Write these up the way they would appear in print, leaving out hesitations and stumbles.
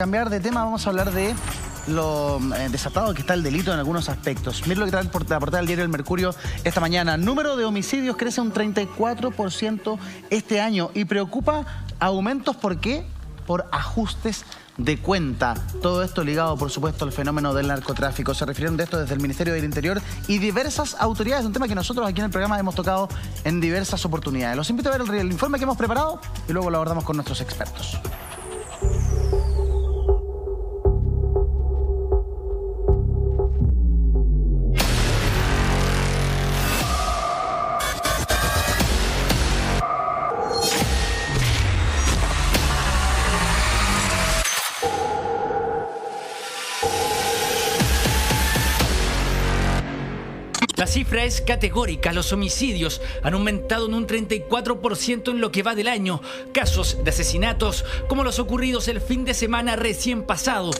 Cambiar de tema, vamos a hablar de lo desatado que está el delito en algunos aspectos. Miren lo que trae la portada del diario El Mercurio esta mañana. Número de homicidios crece un 34% este año y preocupa aumentos, ¿por qué? Por ajustes de cuenta. Todo esto ligado, por supuesto, al fenómeno del narcotráfico. Se refirieron de esto desde el Ministerio del Interior y diversas autoridades. Un tema que nosotros aquí en el programa hemos tocado en diversas oportunidades. Los invito a ver el informe que hemos preparado y luego lo abordamos con nuestros expertos. La cifra es categórica. Los homicidios han aumentado en un 34% en lo que va del año. Casos de asesinatos como los ocurridos el fin de semana recién pasado.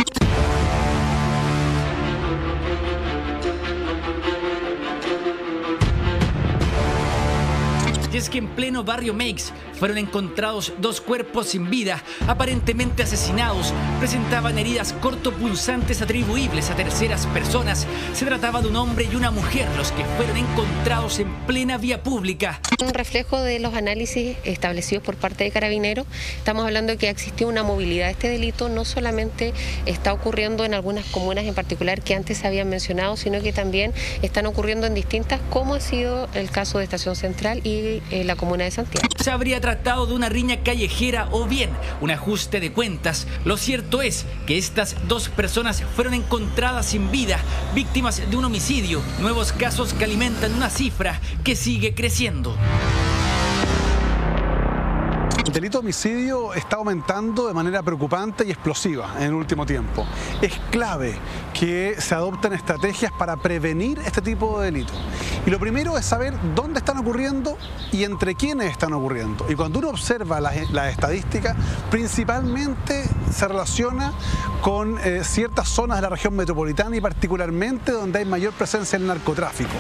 Y es que en pleno barrio Meix fueron encontrados dos cuerpos sin vida, aparentemente asesinados. Presentaban heridas cortopunzantes atribuibles a terceras personas. Se trataba de un hombre y una mujer los que fueron encontrados en plena vía pública. Un reflejo de los análisis establecidos por parte de Carabineros. Estamos hablando de que existió una movilidad de este delito. No solamente está ocurriendo en algunas comunas en particular que antes se habían mencionado, sino que también están ocurriendo en distintas, como ha sido el caso de Estación Central y la comuna de Santiago. Se habría tratado de una riña callejera o bien un ajuste de cuentas. Lo cierto es que estas dos personas fueron encontradas sin vida, víctimas de un homicidio. Nuevos casos que alimentan una cifra que sigue creciendo. El delito de homicidio está aumentando de manera preocupante y explosiva en el último tiempo. Es clave que se adopten estrategias para prevenir este tipo de delitos. Y lo primero es saber dónde están ocurriendo y entre quiénes están ocurriendo. Y cuando uno observa las estadísticas, principalmente se relaciona con ciertas zonas de la región metropolitana y particularmente donde hay mayor presencia del narcotráfico.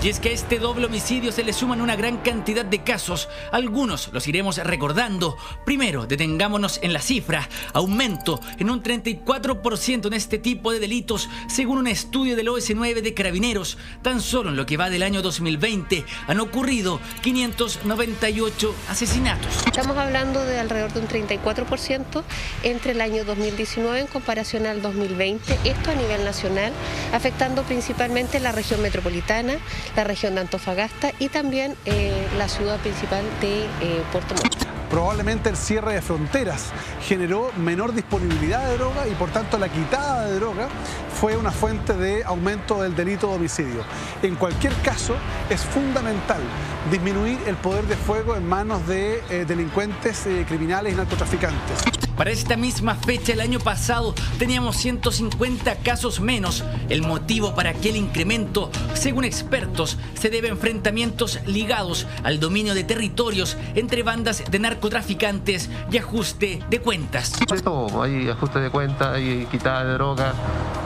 Y es que a este doble homicidio se le suman una gran cantidad de casos. Algunos los iremos recordando. Primero, detengámonos en la cifra. Aumento en un 34% en este tipo de delitos, según un estudio del OS9 de Carabineros. Tan solo en lo que va del año 2020 han ocurrido 598 asesinatos. Estamos hablando de alrededor de un 34% entre el año 2019 en comparación al 2020. Esto a nivel nacional, afectando principalmente la región metropolitana, la región de Antofagasta y también la ciudad principal de Puerto Montt. Probablemente el cierre de fronteras generó menor disponibilidad de droga y por tanto la quitada de droga fue una fuente de aumento del delito de homicidio. En cualquier caso, es fundamental disminuir el poder de fuego en manos de delincuentes criminales y narcotraficantes. Para esta misma fecha el año pasado teníamos 150 casos menos. El motivo para aquel incremento, según expertos, se debe a enfrentamientos ligados al dominio de territorios entre bandas de narcotraficantes y ajuste de cuentas. De todo, hay ajuste de cuentas, hay quitada de droga,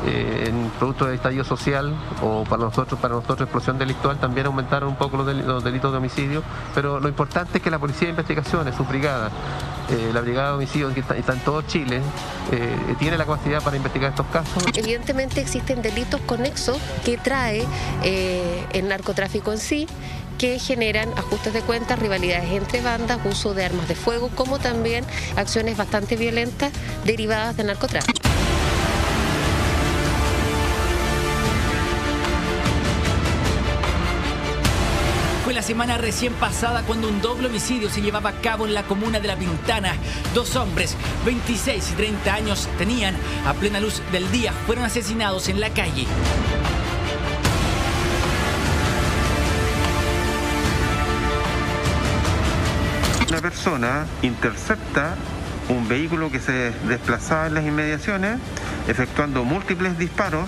en producto de estallido social o para nosotros explosión delictual también aumentaron un poco los delitos de homicidio, pero lo importante es que la Policía de Investigaciones, su brigada, la Brigada de Homicidios que está en todo Chile, tiene la capacidad para investigar estos casos. Evidentemente existen delitos conexos que trae el narcotráfico en sí, que generan ajustes de cuentas, rivalidades entre bandas, uso de armas de fuego, como también acciones bastante violentas derivadas del narcotráfico. Fue la semana recién pasada cuando un doble homicidio se llevaba a cabo en la comuna de La Pintana. Dos hombres, 26 y 30 años, tenían, a plena luz del día, fueron asesinados en la calle. Una persona intercepta un vehículo que se desplazaba en las inmediaciones, efectuando múltiples disparos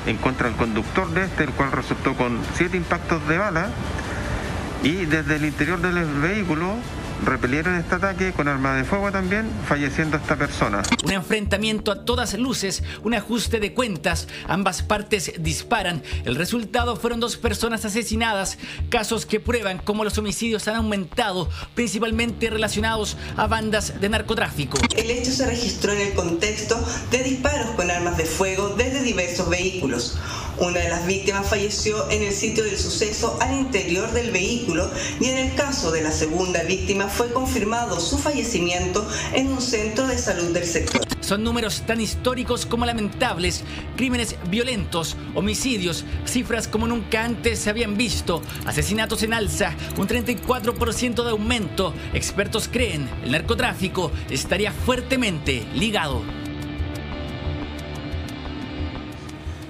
en contra del conductor de este, el cual resultó con 7 impactos de bala. Y desde el interior del vehículo repelieron este ataque con arma de fuego también, falleciendo esta persona. Un enfrentamiento a todas luces, un ajuste de cuentas, ambas partes disparan. El resultado fueron 2 personas asesinadas, casos que prueban cómo los homicidios han aumentado, principalmente relacionados a bandas de narcotráfico. El hecho se registró en el contexto de disparos con armas de fuego desde diversos vehículos. Una de las víctimas falleció en el sitio del suceso al interior del vehículo y en el caso de la segunda víctima fue confirmado su fallecimiento en un centro de salud del sector. Son números tan históricos como lamentables, crímenes violentos, homicidios, cifras como nunca antes se habían visto, asesinatos en alza, un 34% de aumento. Expertos creen el narcotráfico estaría fuertemente ligado.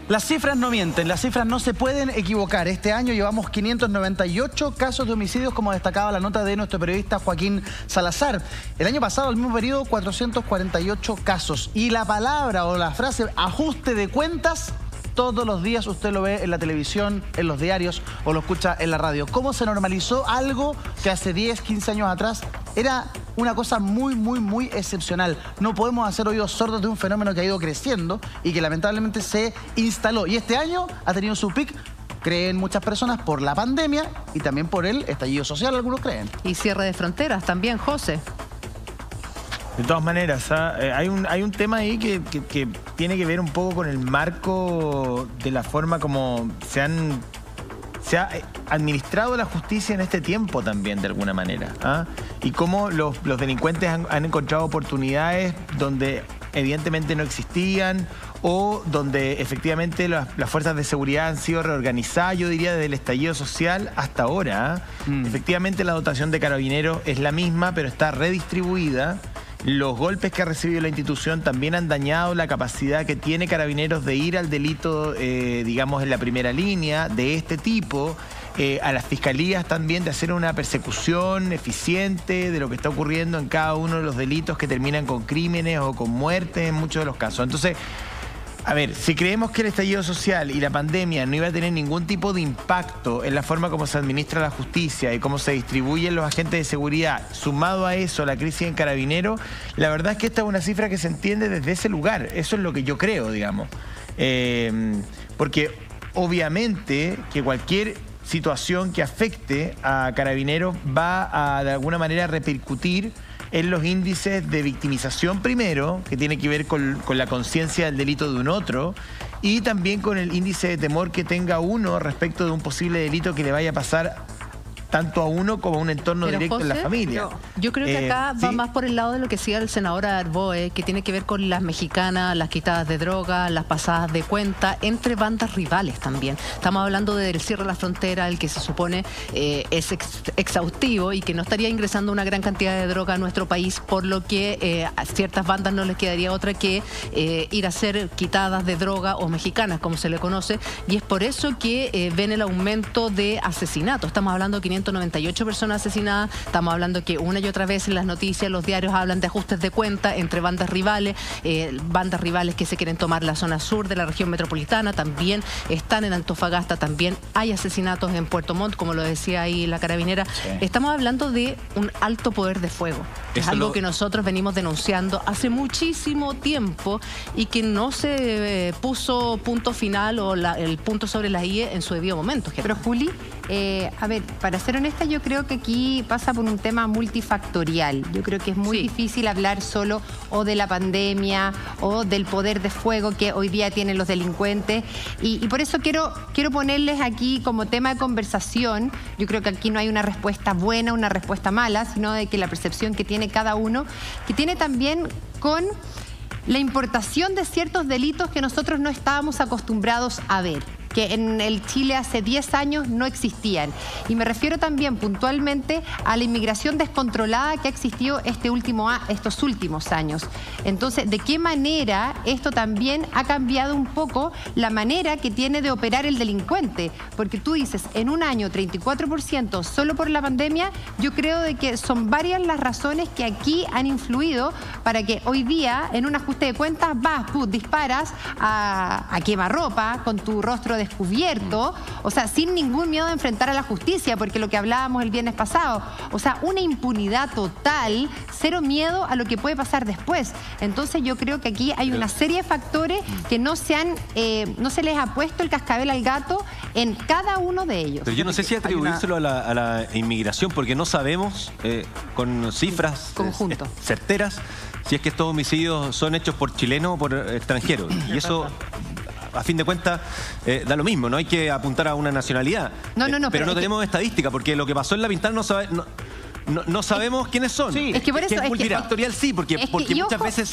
Las cifras no mienten, las cifras no se pueden equivocar. Este año llevamos 598 casos de homicidios, como destacaba la nota de nuestro periodista Joaquín Salazar. El año pasado, al mismo periodo, 448 casos. Y la palabra o la frase ajuste de cuentas, todos los días usted lo ve en la televisión, en los diarios o lo escucha en la radio. ¿Cómo se normalizó algo que hace 10, 15 años atrás era una cosa muy excepcional? No podemos hacer oídos sordos de un fenómeno que ha ido creciendo y que lamentablemente se instaló. Y este año ha tenido su pic, creen muchas personas, por la pandemia y también por el estallido social, algunos creen. Y cierre de fronteras también, José. De todas maneras, hay un tema ahí que tiene que ver un poco con el marco de la forma como se ha administrado la justicia en este tiempo también, de alguna manera. Y cómo los delincuentes han encontrado oportunidades donde evidentemente no existían o donde efectivamente las fuerzas de seguridad han sido reorganizadas, yo diría, desde el estallido social hasta ahora. Efectivamente la dotación de carabineros es la misma, pero está redistribuida. Los golpes que ha recibido la institución también han dañado la capacidad que tiene Carabineros de ir al delito, digamos, en la primera línea de este tipo. A las fiscalías también de hacer una persecución eficiente de lo que está ocurriendo en cada uno de los delitos que terminan con crímenes o con muertes en muchos de los casos. Entonces, a ver, si creemos que el estallido social y la pandemia no iba a tener ningún tipo de impacto en la forma como se administra la justicia y cómo se distribuyen los agentes de seguridad, sumado a eso la crisis en Carabineros, la verdad es que esta es una cifra que se entiende desde ese lugar. Eso es lo que yo creo, digamos. Porque obviamente que cualquier situación que afecte a Carabineros va a de alguna manera repercutir en los índices de victimización primero, que tiene que ver con la conciencia del delito de un otro, y también con el índice de temor que tenga uno respecto de un posible delito que le vaya a pasar tanto a uno como a un entorno directo, José, en la familia. Yo creo que acá va más por el lado de lo que decía el senador Arboe, que tiene que ver con las mexicanas, las quitadas de droga, las pasadas de cuenta, entre bandas rivales también. Estamos hablando del cierre de la frontera, el que se supone es exhaustivo y que no estaría ingresando una gran cantidad de droga a nuestro país, por lo que a ciertas bandas no les quedaría otra que ir a hacer quitadas de droga o mexicanas, como se le conoce, y es por eso que ven el aumento de asesinatos. Estamos hablando de 598 personas asesinadas. Estamos hablando que una y otra vez en las noticias, los diarios hablan de ajustes de cuenta entre bandas rivales que se quieren tomar la zona sur de la región metropolitana, también están en Antofagasta, también hay asesinatos en Puerto Montt, como lo decía ahí la carabinera. Sí. Estamos hablando de un alto poder de fuego. Es algo que nosotros venimos denunciando hace muchísimo tiempo y que no se puso punto final o el punto sobre la IE en su debido momento. Pero Juli, a ver, para ser honesta, yo creo que aquí pasa por un tema multifactorial. Yo creo que es muy difícil hablar solo o de la pandemia o del poder de fuego que hoy día tienen los delincuentes. Y por eso quiero ponerles aquí como tema de conversación. Yo creo que aquí no hay una respuesta buena, una respuesta mala, sino de que la percepción que tiene cada uno, que tiene también con la importación de ciertos delitos que nosotros no estábamos acostumbrados a ver, que en el Chile hace 10 años no existían. Y me refiero también puntualmente a la inmigración descontrolada que ha existido estos últimos años. Entonces, ¿de qué manera esto también ha cambiado un poco la manera que tiene de operar el delincuente? Porque tú dices, en un año 34% solo por la pandemia, yo creo de que son varias las razones que aquí han influido para que hoy día, en un ajuste de cuentas, disparas a quemarropa con tu rostro de descubierto, o sea, sin ningún miedo de enfrentar a la justicia, porque lo que hablábamos el viernes pasado, o sea, una impunidad total, cero miedo a lo que puede pasar después. Entonces yo creo que aquí hay una serie de factores que no se les ha puesto el cascabel al gato en cada uno de ellos. Pero yo no sé si atribuírselo a la inmigración, porque no sabemos con cifras certeras si es que estos homicidios son hechos por chilenos o por extranjeros. Y eso, a fin de cuentas, da lo mismo, no hay que apuntar a una nacionalidad. Pero no tenemos estadística, porque lo que pasó en La Pintana no sabemos quiénes son. Sí. Es que por eso... Es multifactorial, sí, porque muchas veces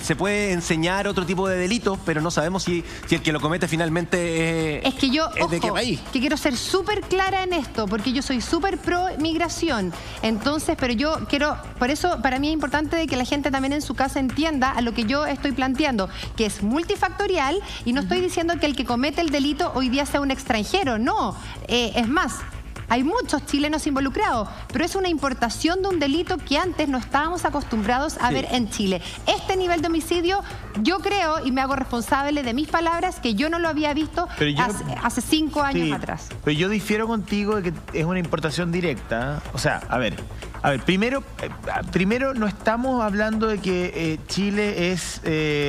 se puede enseñar otro tipo de delitos, pero no sabemos si el que lo comete finalmente es que yo, es de qué país. Que quiero ser súper clara en esto, porque yo soy súper pro migración. Entonces, pero yo quiero... Por eso, para mí es importante de que la gente también en su casa entienda a lo que yo estoy planteando, que es multifactorial, y no estoy diciendo que el que comete el delito hoy día sea un extranjero, no. Es más... Hay muchos chilenos involucrados, pero es una importación de un delito que antes no estábamos acostumbrados a ver en Chile. Este nivel de homicidio, yo creo, y me hago responsable de mis palabras, que yo no lo había visto hace 5 años atrás. Pero yo difiero contigo de que es una importación directa. O sea, a ver, primero no estamos hablando de que Chile es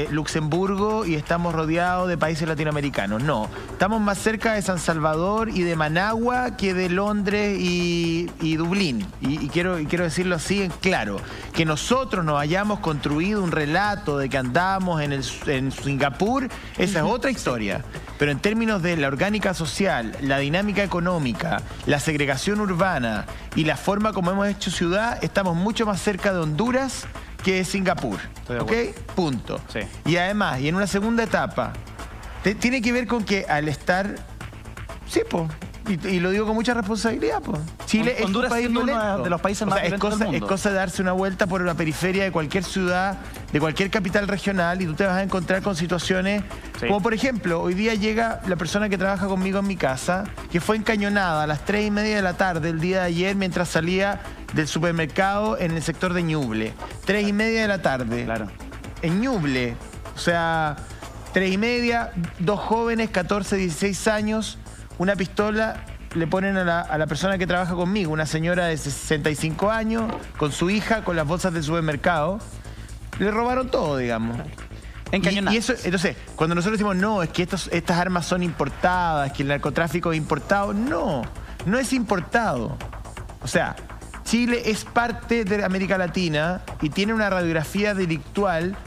Luxemburgo y estamos rodeados de países latinoamericanos. No, estamos más cerca de San Salvador y de Managua que de Londres y Dublín. Y quiero decirlo así en claro, que nosotros nos hayamos construido un relato de que andamos en Singapur, esa es otra historia. Pero en términos de la orgánica social, la dinámica económica, la segregación urbana y la forma como hemos hecho ciudad, estamos mucho más cerca de Honduras que de Singapur. ¿Ok? Punto. Sí. Y además, y en una segunda etapa, tiene que ver con que al estar... Sí, pues... Y lo digo con mucha responsabilidad, pues. Chile es un país uno de los países más violentos del mundo. Es cosa de darse una vuelta por la periferia de cualquier ciudad, de cualquier capital regional, y tú te vas a encontrar con situaciones como, por ejemplo, hoy día llega la persona que trabaja conmigo en mi casa, que fue encañonada a las 3:30 de la tarde el día de ayer mientras salía del supermercado en el sector de Ñuble. 3:30 de la tarde. Claro. En Ñuble. O sea, 3:30, 2 jóvenes, 14, 16 años... Una pistola le ponen a la persona que trabaja conmigo, una señora de 65 años, con su hija, con las bolsas del supermercado. Le robaron todo, digamos. Y eso, entonces, cuando nosotros decimos, no, es que estas armas son importadas, que el narcotráfico es importado, no es importado. O sea, Chile es parte de América Latina y tiene una radiografía delictual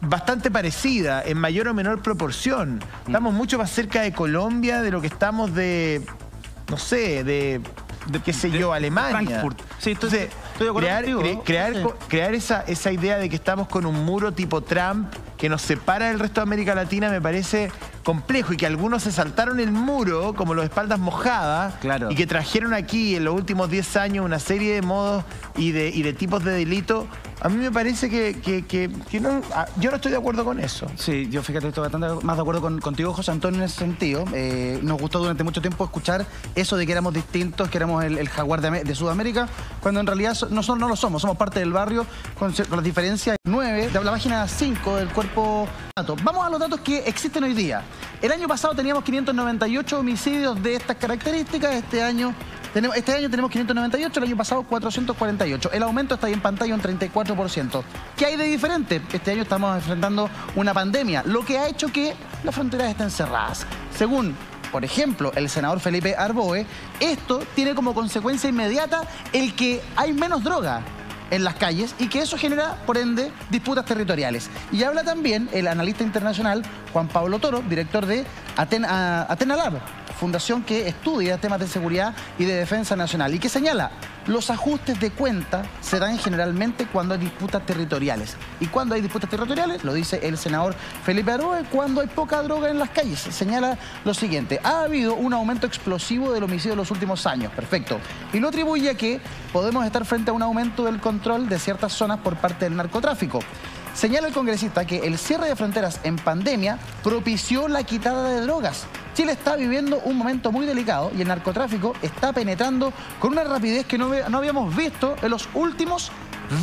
bastante parecida, en mayor o menor proporción. Estamos mucho más cerca de Colombia de lo que estamos de, no sé, de qué sé yo, Alemania. Frankfurt. Sí, estoy de acuerdo crear esa idea de que estamos con un muro tipo Trump que nos separa del resto de América Latina me parece complejo, y que algunos se saltaron el muro como los espaldas mojadas, y que trajeron aquí en los últimos 10 años una serie de modos y de tipos de delito. A mí me parece que no, yo no estoy de acuerdo con eso. Sí, yo fíjate, estoy bastante más de acuerdo contigo, José Antonio, en ese sentido. Nos gustó durante mucho tiempo escuchar eso de que éramos distintos, que éramos el jaguar de Sudamérica, cuando en realidad no lo somos parte del barrio, con las diferencias 9 de la página 5 del cuerpo datos. Vamos a los datos que existen hoy día. El año pasado teníamos 598 homicidios de estas características, este año tenemos 598, el año pasado 448. El aumento está ahí en pantalla, un 34%. ¿Qué hay de diferente? Este año estamos enfrentando una pandemia, lo que ha hecho que las fronteras estén cerradas. Según, por ejemplo, el senador Felipe Arboe, esto tiene como consecuencia inmediata el que hay menos droga en las calles y que eso genera, por ende, disputas territoriales. Y habla también el analista internacional Juan Pablo Toro, director de Athena Lab, fundación que estudia temas de seguridad y de defensa nacional, y que señala, los ajustes de cuenta se dan generalmente cuando hay disputas territoriales. Y cuando hay disputas territoriales, lo dice el senador Felipe Arboe, cuando hay poca droga en las calles. Señala lo siguiente: ha habido un aumento explosivo del homicidio en los últimos años. Perfecto. Y lo atribuye a que podemos estar frente a un aumento del control de ciertas zonas por parte del narcotráfico. Señala el congresista que el cierre de fronteras en pandemia propició la quitada de drogas. Chile está viviendo un momento muy delicado y el narcotráfico está penetrando con una rapidez que no habíamos visto en los últimos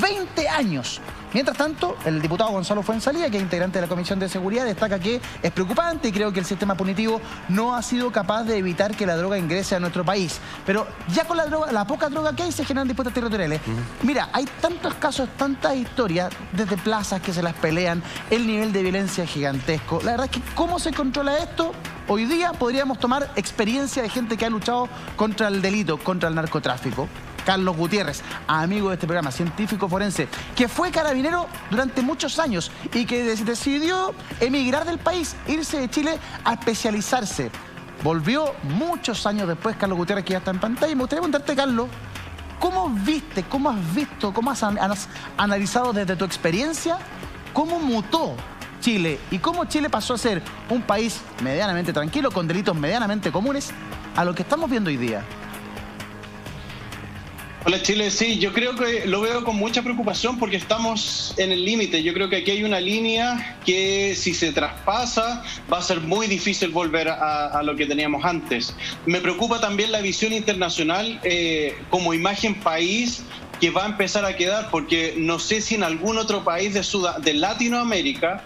20 años. Mientras tanto, el diputado Gonzalo Fuenzalía, que es integrante de la Comisión de Seguridad, destaca que es preocupante y creo que el sistema punitivo no ha sido capaz de evitar que la droga ingrese a nuestro país. Pero ya con la poca droga que hay, se generan disputas territoriales. Mira, hay tantos casos, tantas historias, desde plazas que se las pelean, el nivel de violencia es gigantesco. La verdad es que ¿cómo se controla esto? Hoy día podríamos tomar experiencia de gente que ha luchado contra el delito, contra el narcotráfico. Carlos Gutiérrez, amigo de este programa, científico forense, que fue carabinero durante muchos años y que decidió emigrar del país, irse de Chile a especializarse. Volvió muchos años después, Carlos Gutiérrez, que ya está en pantalla. Y me gustaría preguntarte, Carlos, ¿cómo viste, cómo has visto, cómo has analizado desde tu experiencia cómo mutó Chile y cómo Chile pasó a ser un país medianamente tranquilo, con delitos medianamente comunes, a lo que estamos viendo hoy día? Hola Chile, sí, yo creo que lo veo con mucha preocupación porque estamos en el límite. Yo creo que aquí hay una línea que si se traspasa va a ser muy difícil volver a lo que teníamos antes. Me preocupa también la visión internacional como imagen país que va a empezar a quedar, porque no sé si en algún otro país de Latinoamérica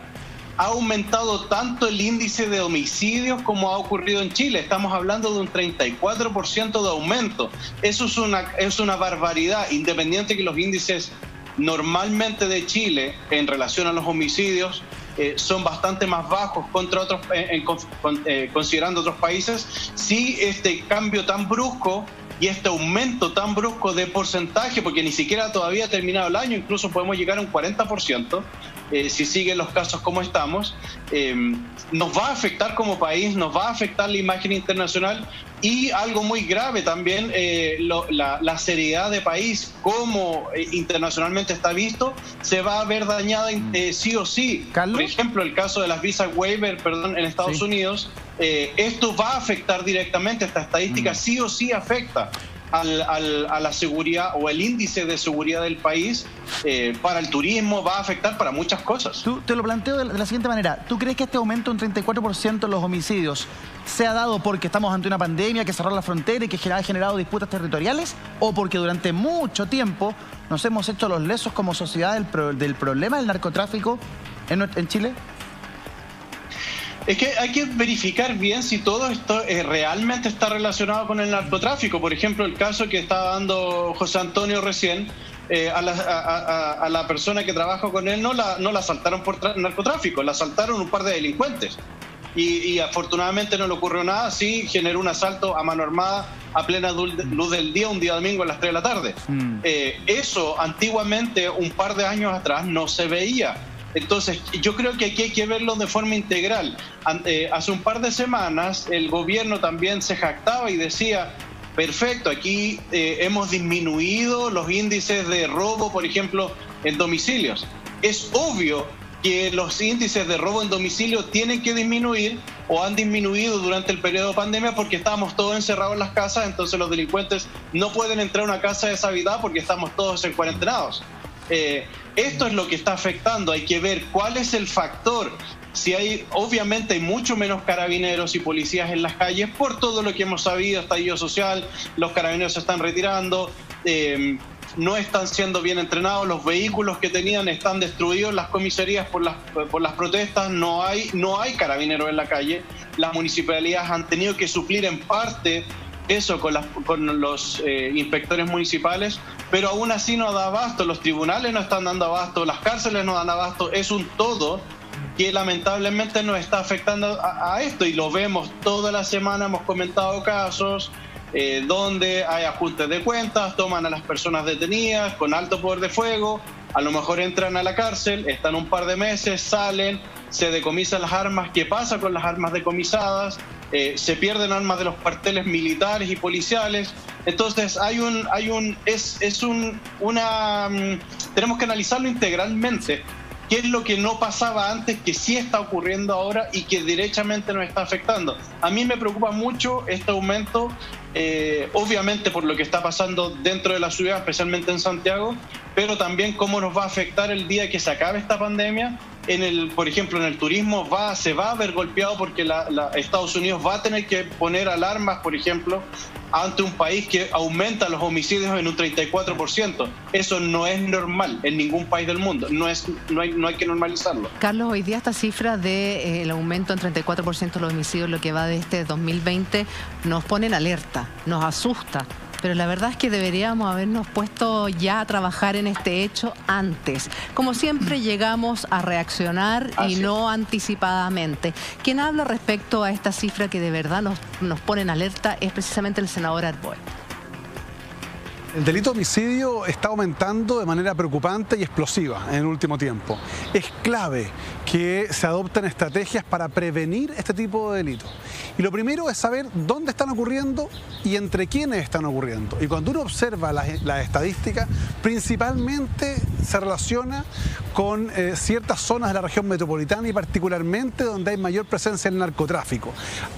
ha aumentado tanto el índice de homicidios como ha ocurrido en Chile. Estamos hablando de un 34% de aumento. Eso es una barbaridad, independiente que los índices normalmente de Chile en relación a los homicidios son bastante más bajos contra otros, considerando otros países. Sí, este cambio tan brusco y este aumento tan brusco de porcentaje, porque ni siquiera todavía ha terminado el año, incluso podemos llegar a un 40%, si siguen los casos como estamos, nos va a afectar como país, nos va a afectar la imagen internacional y algo muy grave también, la seriedad de país, como internacionalmente está visto, se va a ver dañada sí o sí. ¿Carlos? Por ejemplo, el caso de las visas waiver, en Estados Unidos, esto va a afectar directamente, esta estadística sí o sí afecta a la seguridad o el índice de seguridad del país. Para el turismo va a afectar para muchas cosas. Te lo planteo de la siguiente manera. ¿Tú crees que este aumento en 34% en los homicidios se ha dado porque estamos ante una pandemia que cerró la frontera y que ha generado disputas territoriales, o porque durante mucho tiempo nos hemos hecho los lesos como sociedad del problema del narcotráfico en Chile? Es que hay que verificar bien si todo esto realmente está relacionado con el narcotráfico. Por ejemplo, el caso que estaba dando José Antonio recién, a la persona que trabaja con él no la asaltaron por narcotráfico, la asaltaron un par de delincuentes. Y afortunadamente no le ocurrió nada, sí generó un asalto a mano armada a plena luz del día, un día domingo a las 3 de la tarde. Eso antiguamente, un par de años atrás, no se veía. Entonces, yo creo que aquí hay que verlo de forma integral. Hace un par de semanas el gobierno también se jactaba y decía, perfecto, aquí hemos disminuido los índices de robo, por ejemplo, en domicilios. Es obvio que los índices de robo en domicilio tienen que disminuir o han disminuido durante el periodo de pandemia porque estábamos todos encerrados en las casas, entonces los delincuentes no pueden entrar a una casa deshabitada porque estamos todos en cuarentenados. Esto es lo que está afectando, hay que ver cuál es el factor. Obviamente hay mucho menos carabineros y policías en las calles por todo lo que hemos sabido, estallido social, los carabineros se están retirando, no están siendo bien entrenados, los vehículos que tenían están destruidos, las comisarías por las protestas, no hay carabineros en la calle, las municipalidades han tenido que suplir en parte eso con los inspectores municipales, pero aún así no da abasto, los tribunales no están dando abasto, las cárceles no dan abasto, es un todo que lamentablemente nos está afectando a esto y lo vemos toda la semana, hemos comentado casos donde hay ajustes de cuentas, toman a las personas detenidas con alto poder de fuego, a lo mejor entran a la cárcel, están un par de meses, salen, se decomisan las armas. ¿Qué pasa con las armas decomisadas? Se pierden armas de los cuarteles militares y policiales. Entonces tenemos que analizarlo integralmente. ¿Qué es lo que no pasaba antes, que sí está ocurriendo ahora y que derechamente nos está afectando? A mí me preocupa mucho este aumento, obviamente por lo que está pasando dentro de la ciudad, especialmente en Santiago, pero también cómo nos va a afectar el día que se acabe esta pandemia. Por ejemplo, en el turismo se va a ver golpeado porque Estados Unidos va a tener que poner alarmas, por ejemplo, ante un país que aumenta los homicidios en un 34%. Eso no es normal en ningún país del mundo. No hay que normalizarlo. Carlos, hoy día esta cifra del aumento en 34% de los homicidios, lo que va de este 2020, nos pone en alerta, nos asusta. Pero la verdad es que deberíamos habernos puesto ya a trabajar en este hecho antes. Como siempre, llegamos a reaccionar y no anticipadamente. Quien habla respecto a esta cifra que de verdad nos pone en alerta es precisamente el senador Arboe. El delito de homicidio está aumentando de manera preocupante y explosiva en el último tiempo. Es clave que se adopten estrategias para prevenir este tipo de delitos. Y lo primero es saber dónde están ocurriendo y entre quiénes están ocurriendo. Y cuando uno observa las estadísticas, principalmente se relaciona con ciertas zonas de la región metropolitana y particularmente donde hay mayor presencia del narcotráfico.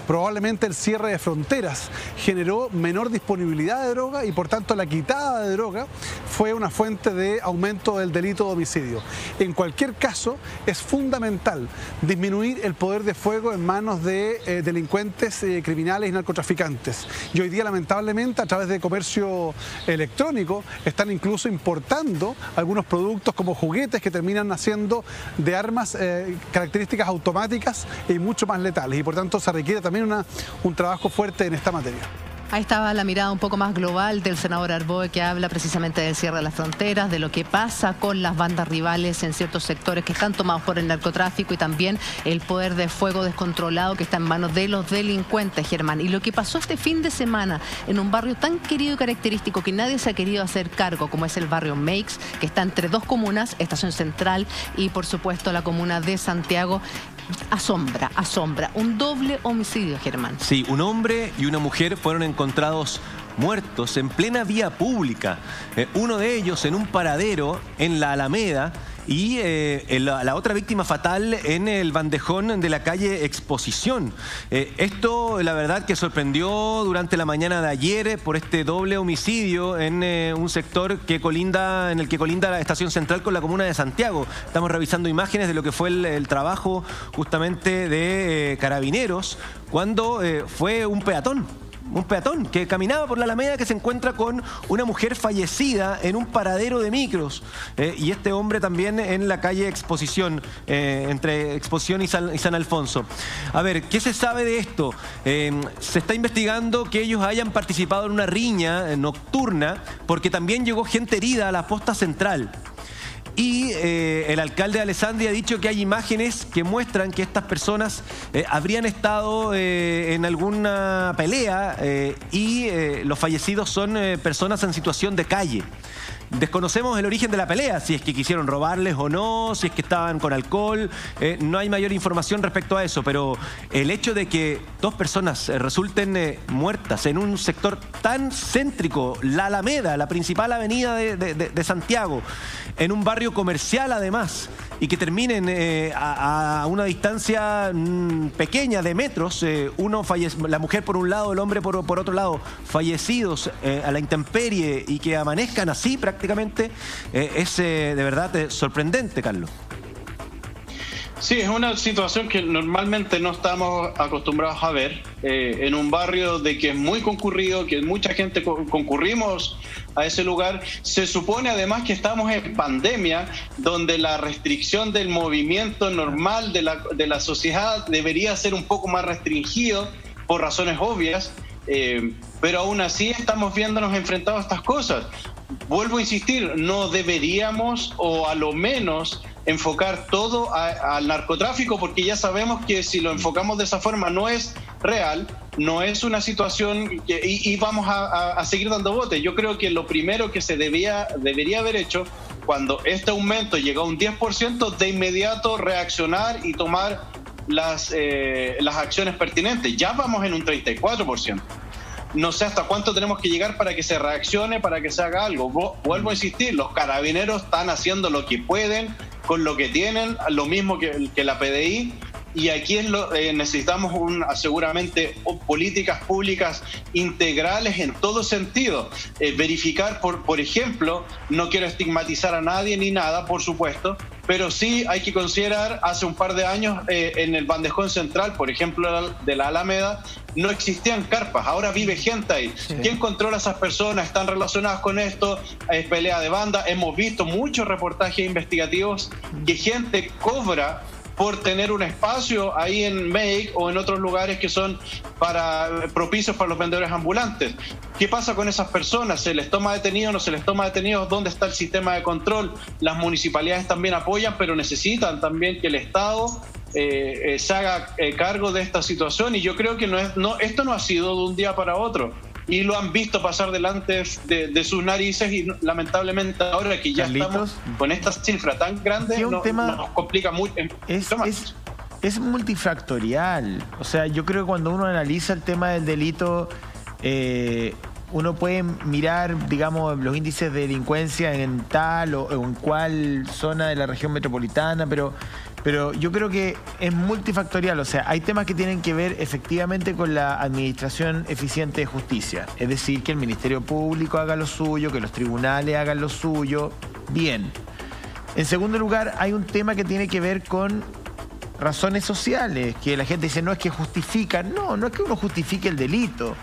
Probablemente el cierre de fronteras generó menor disponibilidad de droga y por tanto la quitada de droga fue una fuente de aumento del delito de homicidio. En cualquier caso, es fundamental disminuir el poder de fuego en manos de delincuentes criminales y narcotraficantes. Y hoy día, lamentablemente, a través de comercio electrónico, están incluso importando algunos productos como juguetes que terminan naciendo de armas características automáticas y mucho más letales. Y por tanto, se requiere también un trabajo fuerte en esta materia. Ahí estaba la mirada un poco más global del senador Arboe, que habla precisamente del cierre de las fronteras, de lo que pasa con las bandas rivales en ciertos sectores que están tomados por el narcotráfico y también el poder de fuego descontrolado que está en manos de los delincuentes, Germán. Y lo que pasó este fin de semana en un barrio tan querido y característico que nadie se ha querido hacer cargo, como es el barrio Meix, que está entre dos comunas, Estación Central y por supuesto la comuna de Santiago. Asombra. Un doble homicidio, Germán. Sí, un hombre y una mujer fueron encontrados muertos en plena vía pública. Uno de ellos en un paradero en la Alameda y la otra víctima fatal en el bandejón de la calle Exposición. Esto, la verdad, que sorprendió durante la mañana de ayer por este doble homicidio en un sector en el que colinda la Estación Central con la comuna de Santiago. Estamos revisando imágenes de lo que fue el trabajo justamente de Carabineros cuando fue un peatón que caminaba por la Alameda, que se encuentra con una mujer fallecida en un paradero de micros. Y este hombre también en la calle Exposición, entre Exposición y San Alfonso. A ver, ¿qué se sabe de esto? Se está investigando que ellos hayan participado en una riña nocturna, porque también llegó gente herida a la posta central. Y el alcalde de Alessandria ha dicho que hay imágenes que muestran que estas personas habrían estado en alguna pelea y los fallecidos son personas en situación de calle. Desconocemos el origen de la pelea, si es que quisieron robarles o no, si es que estaban con alcohol. No hay mayor información respecto a eso, pero el hecho de que dos personas resulten muertas en un sector tan céntrico, la Alameda, la principal avenida de Santiago, en un barrio comercial además, y que terminen a una distancia pequeña de metros, la mujer por un lado, el hombre por otro lado, fallecidos a la intemperie y que amanezcan así prácticamente, es de verdad sorprendente, Carlos. Sí, es una situación que normalmente no estamos acostumbrados a ver en un barrio de que es muy concurrido, que mucha gente concurrimos a ese lugar. Se supone además que estamos en pandemia, donde la restricción del movimiento normal de la sociedad debería ser un poco más restringido por razones obvias, pero aún así estamos viéndonos enfrentados a estas cosas. Vuelvo a insistir, no deberíamos, o a lo menos, enfocar todo al narcotráfico, porque ya sabemos que si lo enfocamos de esa forma no es real, no es una situación y vamos a seguir dando botes. Yo creo que lo primero que se debería haber hecho cuando este aumento llegó a un 10%, de inmediato reaccionar y tomar las acciones pertinentes. Ya vamos en un 34%. No sé hasta cuánto tenemos que llegar para que se reaccione, para que se haga algo. Vuelvo a insistir, los carabineros están haciendo lo que pueden con lo que tienen, lo mismo que la PDI, y aquí necesitamos seguramente políticas públicas integrales en todo sentido. Verificar, por ejemplo, no quiero estigmatizar a nadie ni nada, por supuesto, pero sí hay que considerar, hace un par de años en el bandejón central, por ejemplo, de la Alameda, no existían carpas, ahora vive gente ahí. Sí. ¿Quién controla a esas personas? ¿Están relacionadas con esto? ¿Es pelea de banda? Hemos visto muchos reportajes investigativos que gente cobra por tener un espacio ahí en Make o en otros lugares que son propicios para los vendedores ambulantes. ¿Qué pasa con esas personas? ¿Se les toma detenido? ¿No se les toma detenido? ¿Dónde está el sistema de control? Las municipalidades también apoyan, pero necesitan también que el Estado se haga cargo de esta situación, y yo creo que esto no ha sido de un día para otro. Y lo han visto pasar delante de sus narices, y lamentablemente ahora que ya estamos con esta cifra tan grande, nos complica mucho. Es multifactorial. O sea, yo creo que cuando uno analiza el tema del delito, uno puede mirar, digamos, los índices de delincuencia en tal o en cual zona de la región metropolitana, pero yo creo que es multifactorial. O sea, hay temas que tienen que ver efectivamente con la administración eficiente de justicia. Es decir, que el Ministerio Público haga lo suyo, que los tribunales hagan lo suyo. Bien. En segundo lugar, hay un tema que tiene que ver con razones sociales, que la gente dice, no es que justifican. No es que uno justifique el delito.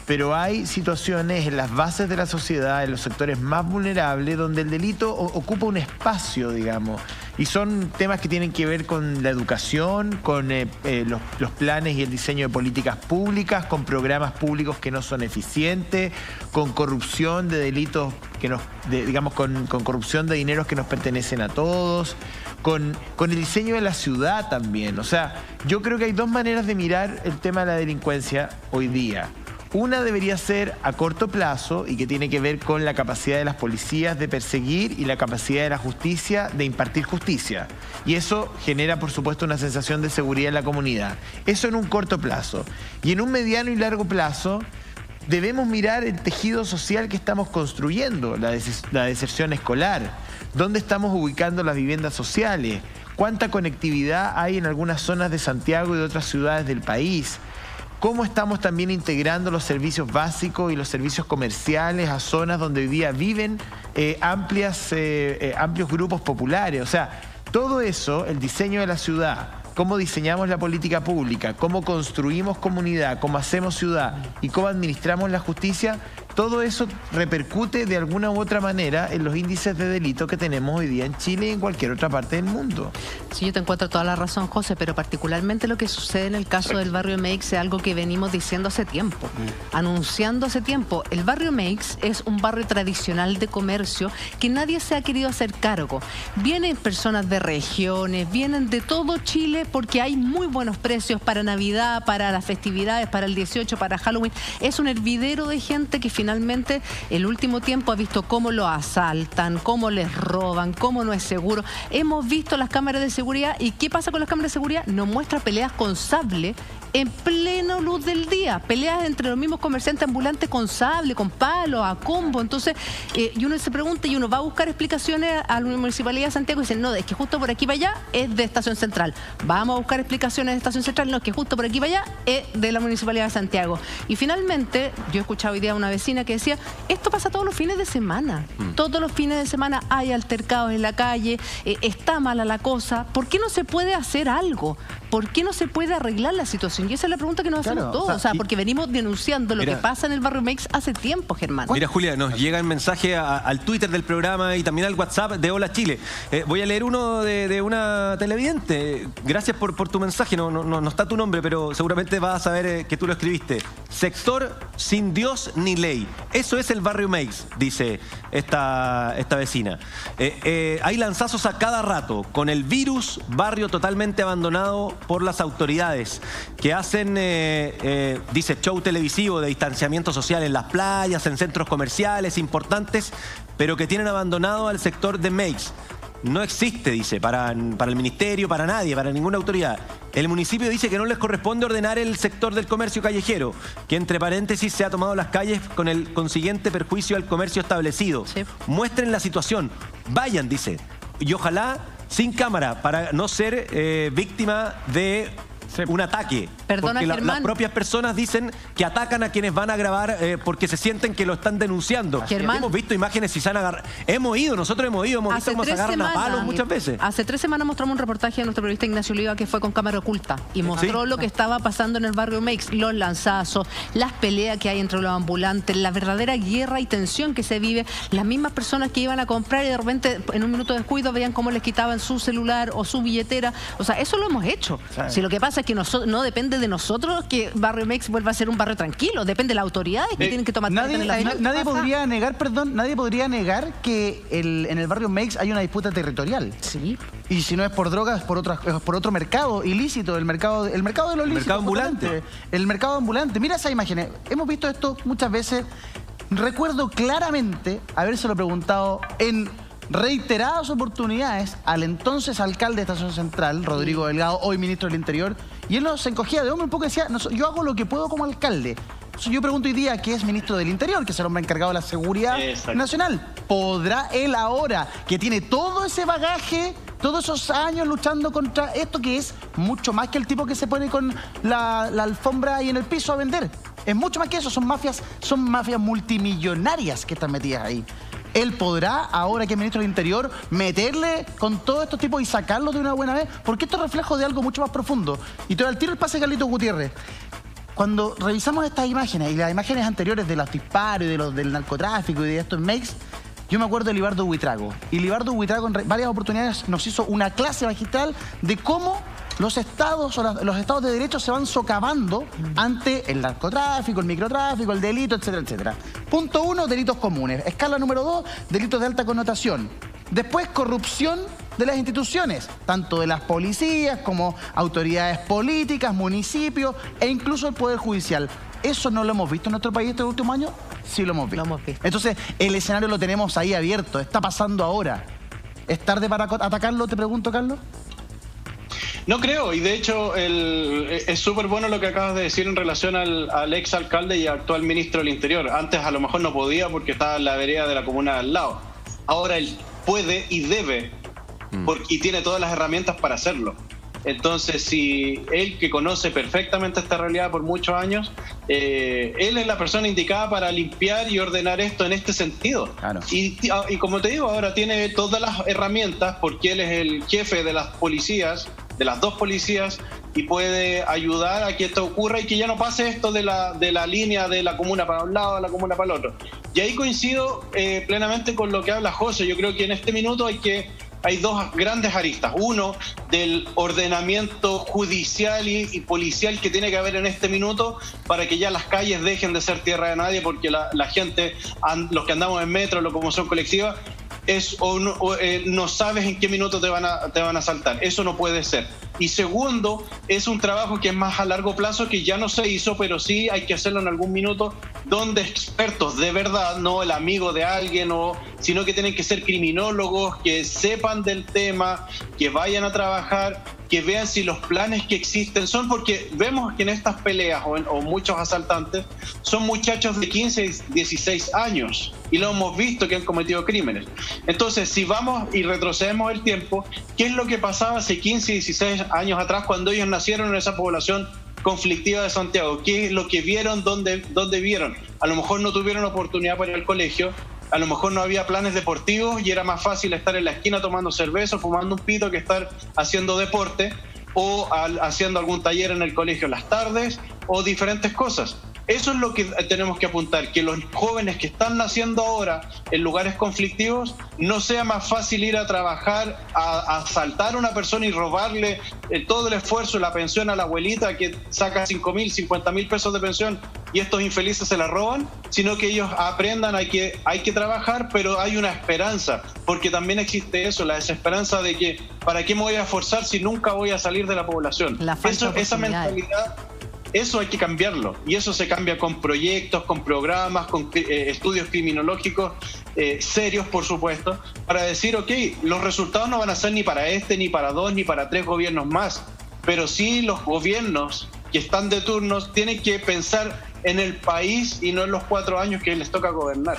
Pero hay situaciones en las bases de la sociedad, en los sectores más vulnerables, donde el delito ocupa un espacio, digamos. Y son temas que tienen que ver con la educación, con los planes y el diseño de políticas públicas, con programas públicos que no son eficientes, con corrupción de delitos, con corrupción de dineros que nos pertenecen a todos, con el diseño de la ciudad también. O sea, yo creo que hay dos maneras de mirar el tema de la delincuencia hoy día. Una debería ser a corto plazo y que tiene que ver con la capacidad de las policías de perseguir y la capacidad de la justicia de impartir justicia. Y eso genera, por supuesto, una sensación de seguridad en la comunidad. Eso en un corto plazo. Y en un mediano y largo plazo debemos mirar el tejido social que estamos construyendo, la deserción escolar, dónde estamos ubicando las viviendas sociales, cuánta conectividad hay en algunas zonas de Santiago y de otras ciudades del país, cómo estamos también integrando los servicios básicos y los servicios comerciales a zonas donde hoy día viven amplios grupos populares. O sea, todo eso, el diseño de la ciudad, cómo diseñamos la política pública, cómo construimos comunidad, cómo hacemos ciudad y cómo administramos la justicia, todo eso repercute de alguna u otra manera en los índices de delito que tenemos hoy día en Chile y en cualquier otra parte del mundo. Sí, yo te encuentro toda la razón, José, pero particularmente lo que sucede en el caso del barrio Meix es algo que venimos diciendo hace tiempo, anunciando hace tiempo. El barrio Meix es un barrio tradicional de comercio que nadie se ha querido hacer cargo. Vienen personas de regiones, vienen de todo Chile porque hay muy buenos precios para Navidad, para las festividades, para el 18, para Halloween. Es un hervidero de gente que finalmente el último tiempo ha visto cómo lo asaltan, cómo les roban, cómo no es seguro. Hemos visto las cámaras de seguridad, y ¿qué pasa con las cámaras de seguridad? Nos muestra peleas con sable en pleno luz del día, peleas entre los mismos comerciantes ambulantes con sable, con palos, a combo. Entonces, y uno se pregunta y uno va a buscar explicaciones a la Municipalidad de Santiago y dicen, no, es que justo por aquí para allá es de Estación Central. Vamos a buscar explicaciones de Estación Central, no, es que justo por aquí para allá es de la Municipalidad de Santiago. Y finalmente, yo he escuchado hoy día a una vecina que decía, esto pasa todos los fines de semana. Todos los fines de semana hay altercados en la calle, está mala la cosa. ¿Por qué no se puede hacer algo? ¿Por qué no se puede arreglar la situación? Y esa es la pregunta que nos hacemos todos. O sea, porque venimos denunciando lo que pasa en el barrio Meix hace tiempo, Germán. Mira, Julia, nos llega un mensaje al Twitter del programa y también al WhatsApp de Hola Chile. Voy a leer uno de una televidente. Gracias por tu mensaje. No está tu nombre, pero seguramente vas a saber que tú lo escribiste. Sector sin Dios ni ley. Eso es el barrio Meix, dice esta vecina. Hay lanzazos a cada rato. Con el virus, barrio totalmente abandonado por las autoridades que hacen, dice, show televisivo de distanciamiento social en las playas, en centros comerciales importantes, pero que tienen abandonado al sector de Meix. No existe, dice, para el ministerio, para nadie, para ninguna autoridad. El municipio dice que no les corresponde ordenar el sector del comercio callejero, que entre paréntesis se ha tomado las calles con el consiguiente perjuicio al comercio establecido. Sí. Muestren la situación, vayan, dice, y ojalá sin cámara para no ser víctima de un ataque. Perdona, porque Germán. las propias personas dicen que atacan a quienes van a grabar porque se sienten que lo están denunciando. Germán. Hemos visto imágenes y se han agarrado. Hemos visto cómo se agarran a palos muchas veces. Hace 3 semanas mostramos un reportaje de nuestro periodista Ignacio Oliva que fue con cámara oculta y mostró lo que estaba pasando en el barrio Meix, los lanzazos, las peleas que hay entre los ambulantes, la verdadera guerra y tensión que se vive, las mismas personas que iban a comprar y de repente en un minuto de descuido veían cómo les quitaban su celular o su billetera. O sea, eso lo hemos hecho. Si lo que pasa es que no depende de nosotros que Barrio Mex vuelva a ser un barrio tranquilo, depende de las autoridades que tienen que tomar cartas en el asunto. Nadie podría negar que en el barrio Mex hay una disputa territorial. Sí. Y si no es por drogas, es por otro mercado ilícito, el mercado de los ilícitos. Mercado ambulante. El mercado ambulante. Mira esas imágenes. Hemos visto esto muchas veces. Recuerdo claramente habérselo preguntado en reiteradas oportunidades al entonces alcalde de Estación Central, Rodrigo Delgado, hoy ministro del Interior, y él se encogía de hombro un poco y decía, no, yo hago lo que puedo como alcalde. Entonces yo pregunto hoy día, que es ministro del Interior, que es el hombre encargado de la seguridad nacional, ¿podrá él ahora, que tiene todo ese bagaje, todos esos años luchando contra esto, que es mucho más que el tipo que se pone con la alfombra ahí en el piso a vender? Es mucho más que eso, son mafias multimillonarias que están metidas ahí. ¿Él podrá, ahora que es ministro del Interior, meterle con todos estos tipos y sacarlos de una buena vez? Porque esto es reflejo de algo mucho más profundo. Y te doy al tiro el pase de Carlito Gutiérrez. Cuando revisamos estas imágenes y las imágenes anteriores de los disparos y del narcotráfico y de estos makes, yo me acuerdo de Libardo Buitrago. Y Libardo Buitrago en varias oportunidades nos hizo una clase magistral de cómo los estados o los estados de derecho se van socavando ante el narcotráfico, el microtráfico, el delito, etcétera, etcétera. Punto 1, delitos comunes. Escala número 2, delitos de alta connotación. Después, corrupción de las instituciones, tanto de las policías como autoridades políticas, municipios e incluso el Poder Judicial. ¿Eso no lo hemos visto en nuestro país estos últimos años? Sí lo hemos visto. Entonces, el escenario lo tenemos ahí abierto, está pasando ahora. ¿Es tarde para atacarlo, te pregunto, Carlos? No creo, y de hecho es súper bueno lo que acabas de decir en relación al ex alcalde y actual ministro del Interior. Antes a lo mejor no podía porque estaba en la vereda de la comuna de al lado. Ahora él puede y debe y tiene todas las herramientas para hacerlo. Entonces, si él, que conoce perfectamente esta realidad por muchos años, él es la persona indicada para limpiar y ordenar esto en este sentido. Claro. Y como te digo, ahora tiene todas las herramientas porque él es el jefe de las policías, de las dos policías, y puede ayudar a que esto ocurra y que ya no pase esto de la línea de la comuna para un lado a la comuna para el otro. Y ahí coincido plenamente con lo que habla José. Yo creo que en este minuto hay dos grandes aristas. Uno, del ordenamiento judicial y policial que tiene que haber en este minuto para que ya las calles dejen de ser tierra de nadie, porque la gente, los que andamos en metro, locomoción colectiva, no sabes en qué minuto te van a asaltar. Eso no puede ser. Y segundo, es un trabajo que es más a largo plazo, que ya no se hizo, pero sí hay que hacerlo en algún minuto, donde expertos de verdad, no el amigo de alguien, sino que tienen que ser criminólogos, que sepan del tema, que vayan a trabajar, que vean si los planes que existen son, porque vemos que en estas peleas o muchos asaltantes son muchachos de 15, 16 años y lo hemos visto que han cometido crímenes. Entonces, si vamos y retrocedemos el tiempo, ¿qué es lo que pasaba hace 15, 16 años atrás cuando ellos nacieron en esa población conflictiva de Santiago? ¿Qué es lo que vieron? ¿Dónde vieron? A lo mejor no tuvieron oportunidad para ir al colegio, a lo mejor no había planes deportivos y era más fácil estar en la esquina tomando cerveza, fumando un pito, que estar haciendo deporte o haciendo algún taller en el colegio en las tardes o diferentes cosas. Eso es lo que tenemos que apuntar, que los jóvenes que están naciendo ahora en lugares conflictivos no sea más fácil ir a trabajar, a asaltar a una persona y robarle todo el esfuerzo, la pensión a la abuelita que saca 5.000, 50.000 pesos de pensión y estos infelices se la roban, sino que ellos aprendan, hay que trabajar, pero hay una esperanza, porque también existe eso, la desesperanza de que ¿para qué me voy a esforzar si nunca voy a salir de la población? Esa mentalidad, eso hay que cambiarlo, y eso se cambia con proyectos, con programas, con estudios criminológicos serios, por supuesto, para decir, ok, los resultados no van a ser ni para ni para 2, ni para 3 gobiernos más, pero sí los gobiernos que están de turnos tienen que pensar en el país y no en los 4 años que les toca gobernar.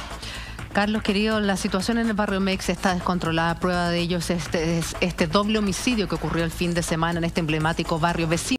Carlos, querido, la situación en el barrio Mex está descontrolada. Prueba de ello es este doble homicidio que ocurrió el fin de semana en este emblemático barrio vecino.